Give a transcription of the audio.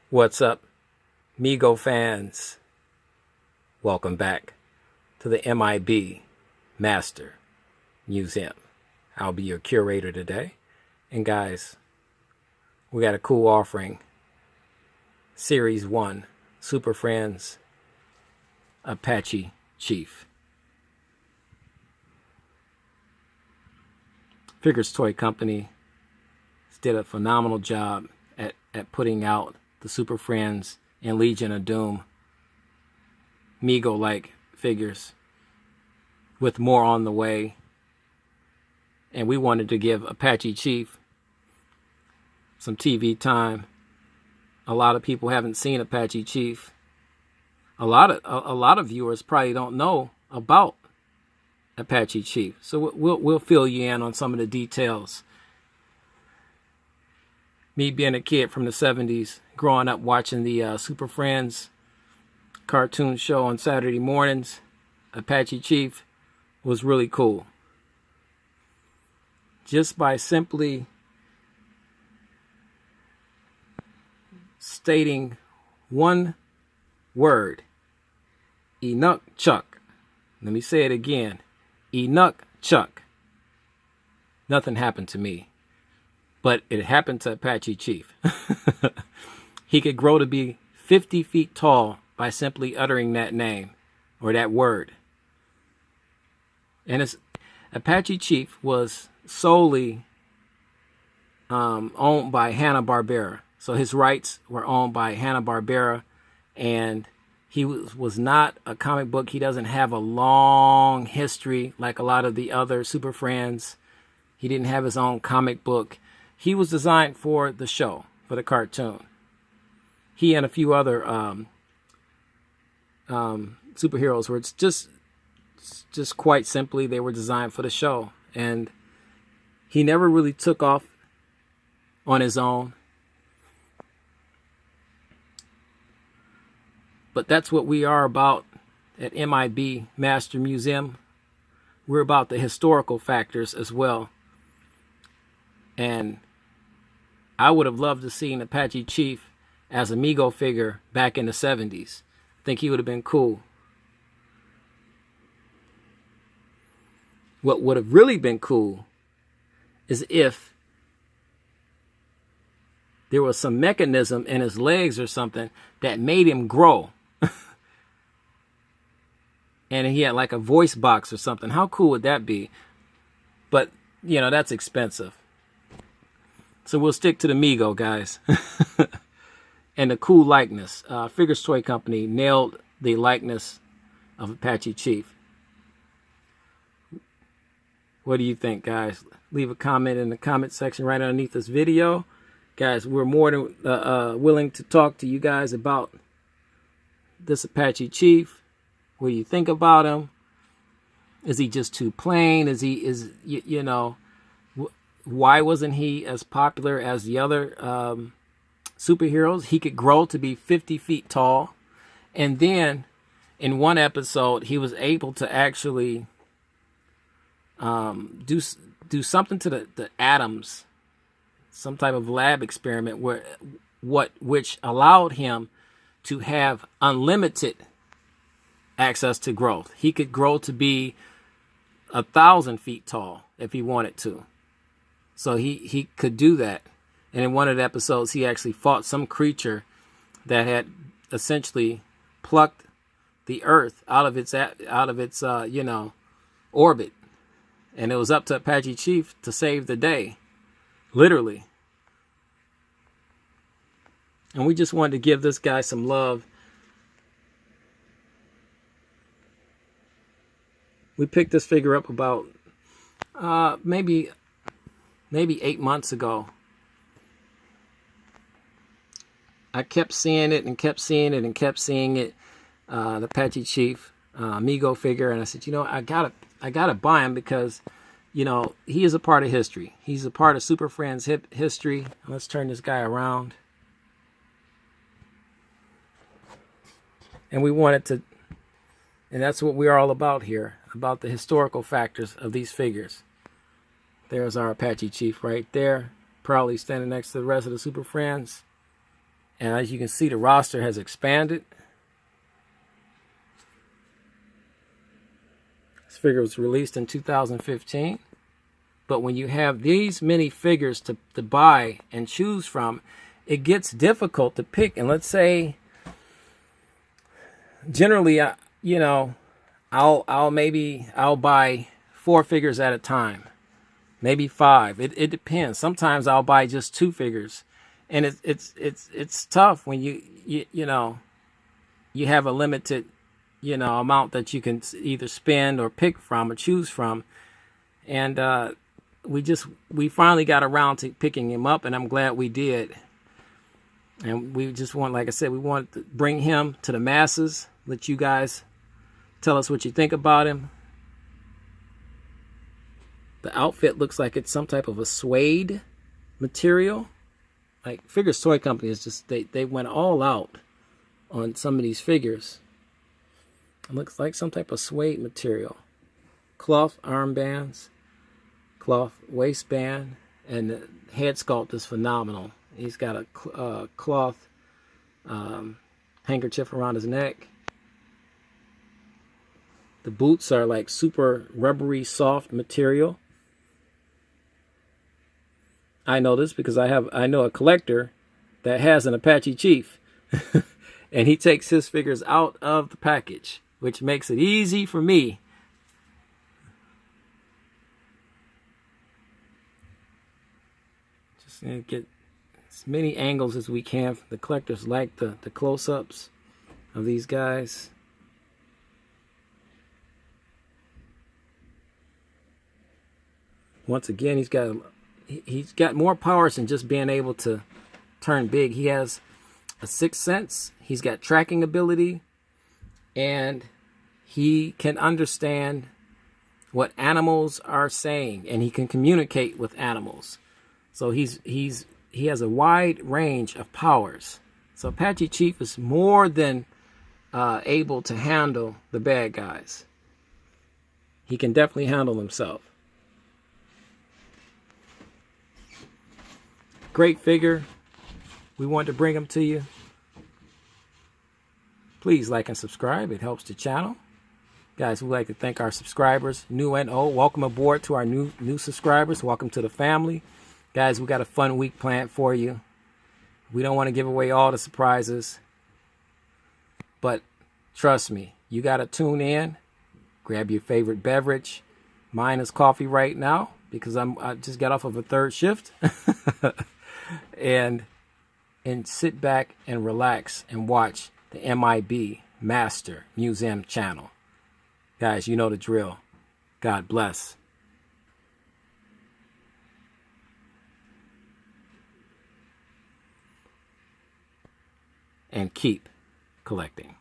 What's up, MEGO fans? Welcome back to the M.I.B. Master Museum. I'll be your curator today. And guys, we got a cool offering. Series 1, Superfriends Apache Chief. Figures Toy Company did a phenomenal job at putting out the Super Friends and Legion of Doom MEGO-like figures, with more on the way. And we wanted to give Apache Chief some TV time. A lot of people haven't seen Apache Chief. A lot of viewers probably don't know about Apache Chief. So we'll fill you in on some of the details. Me being a kid from the 70s, growing up watching the Super Friends cartoon show on Saturday mornings, Apache Chief was really cool. Just by simply stating one word, Enoch Chuck. Let me say it again, Enoch Chuck. Nothing happened to me. But it happened to Apache Chief. He could grow to be 50 feet tall by simply uttering that name or that word. And Apache Chief was solely owned by Hanna-Barbera. So his rights were owned by Hanna-Barbera, and he was not a comic book. He doesn't have a long history like a lot of the other Super Friends. He didn't have his own comic book. He was designed for the show, for the cartoon. He and a few other superheroes were just quite simply, they were designed for the show. And he never really took off on his own. But that's what we are about at M.I.B. Master Museum. We're about the historical factors as well. And I would have loved to see an Apache Chief as a MEGO figure back in the 70s. I think he would have been cool. What would have really been cool is if there was some mechanism in his legs or something that made him grow. And he had like a voice box or something. How cool would that be? But, you know, that's expensive. So we'll stick to the MEGO, guys. And the cool likeness. Figures Toy Company nailed the likeness of Apache Chief. What do you think, guys? Leave a comment in the comment section right underneath this video. Guys, we're more than willing to talk to you guys about this Apache Chief. What do you think about him? Is he just too plain? You know, why wasn't he as popular as the other superheroes? He could grow to be 50 feet tall. And then in one episode, he was able to actually do something to the atoms, some type of lab experiment which allowed him to have unlimited access to growth. He could grow to be 1,000 feet tall if he wanted to. So he could do that. And in one of the episodes, he actually fought some creature that had essentially plucked the Earth out of its you know, orbit. And it was up to Apache Chief to save the day, literally. And we just wanted to give this guy some love. We picked this figure up about maybe 8 months ago. I kept seeing it and kept seeing it and kept seeing it. The Apache Chief MEGO figure, and I said, you know, I gotta buy him because, you know, he is a part of history. He's a part of Super Friends history. Let's turn this guy around. And we wanted to, and that's what we're all about here, about the historical factors of these figures. There's our Apache Chief right there, proudly standing next to the rest of the Super Friends. And as you can see, the roster has expanded. This figure was released in 2015. But when you have these many figures to buy and choose from, it gets difficult to pick. And let's say, generally, you know, I'll buy 4 figures at a time, maybe 5. It depends. Sometimes I'll buy just 2 figures, and it's tough when you know you have a limited amount that you can either spend or pick from or choose from, and we finally got around to picking him up, and I'm glad we did. And we just want, like I said, we want to bring him to the masses. Let you guys tell us what you think about him. The outfit looks like it's some type of a suede material. Like Figures Toy Company is just, they went all out on some of these figures. It looks like some type of suede material. Cloth armbands, cloth waistband, and the head sculpt is phenomenal. He's got a cloth handkerchief around his neck. The boots are like super rubbery, soft material. I know this because I know a collector that has an Apache Chief, and he takes his figures out of the package, which makes it easy for me. Just gonna get as many angles as we can. The collectors like the close-ups of these guys. Once again, he's got more powers than just being able to turn big. He has a sixth sense. He's got tracking ability, and he can understand what animals are saying, and he can communicate with animals. So he has a wide range of powers. So Apache Chief is more than able to handle the bad guys. He can definitely handle himself. Great figure. We wanted to bring him to you. Please like and subscribe. It helps the channel. Guys, we'd like to thank our subscribers, new and old. Welcome aboard to our new subscribers. Welcome to the family. Guys, we got a fun week planned for you. We don't want to give away all the surprises, but trust me, you got to tune in. Grab your favorite beverage. Mine is coffee right now because I just got off of a 3rd shift. and sit back and relax and watch the M.I.B. Master Museum channel. Guys, you know the drill. God bless. And keep collecting.